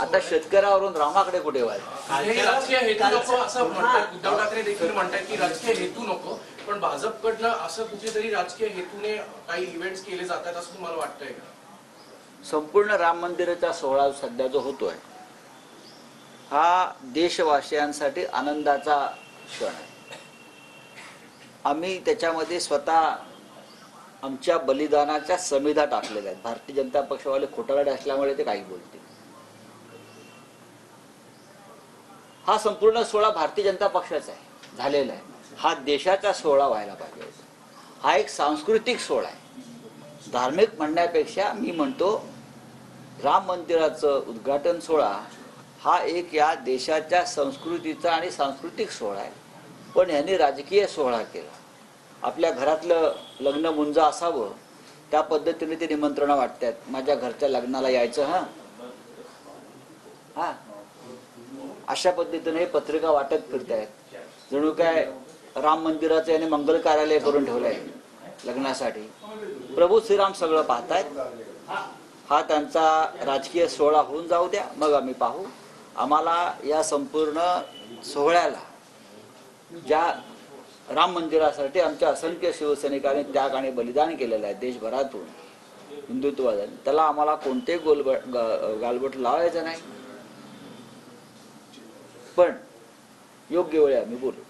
आता शेतकऱ्यावरून रामाकडे कुठे व्हायचं? राजकीय हेतू नको असं म्हणतात उद्धव ठाकरे देखील म्हणतात की राजकीय हेतू नको, पण भाजपकडनं असं कुठेतरी राजकीय हेतूने काही इव्हेंट्स केले जातात असं तुम्हाला वाटतंय का? संपूर्ण राम मंदिराचा सोहळा सध्या जो होतोय हा देशवासियांसाठी आनंदाचा क्षण आहे. आम्ही त्याच्यामध्ये स्वतः आमच्या बलिदानाच्या समिधा टाकलेल्या आहेत. भारतीय जनता पक्षवाले खोटारडे असल्यामुळे ते काही बोलतील. हा संपूर्ण सोहळा भारतीय जनता पक्षाचा आहे, झालेला आहे. हा देशाचा सोहळा व्हायला पाहिजे. हा एक सांस्कृतिक सोहळा आहे. धार्मिक म्हणण्यापेक्षा मी म्हणतो राम मंदिराचं उद्घाटन सोहळा हा एक या देशाच्या संस्कृतीचा आणि सांस्कृतिक सोहळा आहे. पण यांनी राजकीय सोहळा केला. आपल्या घरातलं लग्न मुंज असावं त्या पद्धतीने ते निमंत्रण वाटतात. माझ्या घरच्या लग्नाला यायचं हा अशा पद्धतीने हे पत्रिका वाटत फिरतायत. जणू काय राम मंदिराचं याने मंगल कार्यालय करून ठेवलंय लग्नासाठी. प्रभू श्रीराम सगळं पाहतायत. हा त्यांचा राजकीय सोहळा होऊन जाऊ द्या, मग आम्ही पाहू. आम्हाला या संपूर्ण सोहळ्याला ज्या राम मंदिरासाठी आमच्या असंख्य शिवसैनिकांनी त्याग आणि बलिदान केलेलं आहे देशभरातून हिंदुत्वाचं, त्याला आम्हाला कोणते गालबोट लावायचं नाही. पण योग्य वेळी आम्ही बोलू.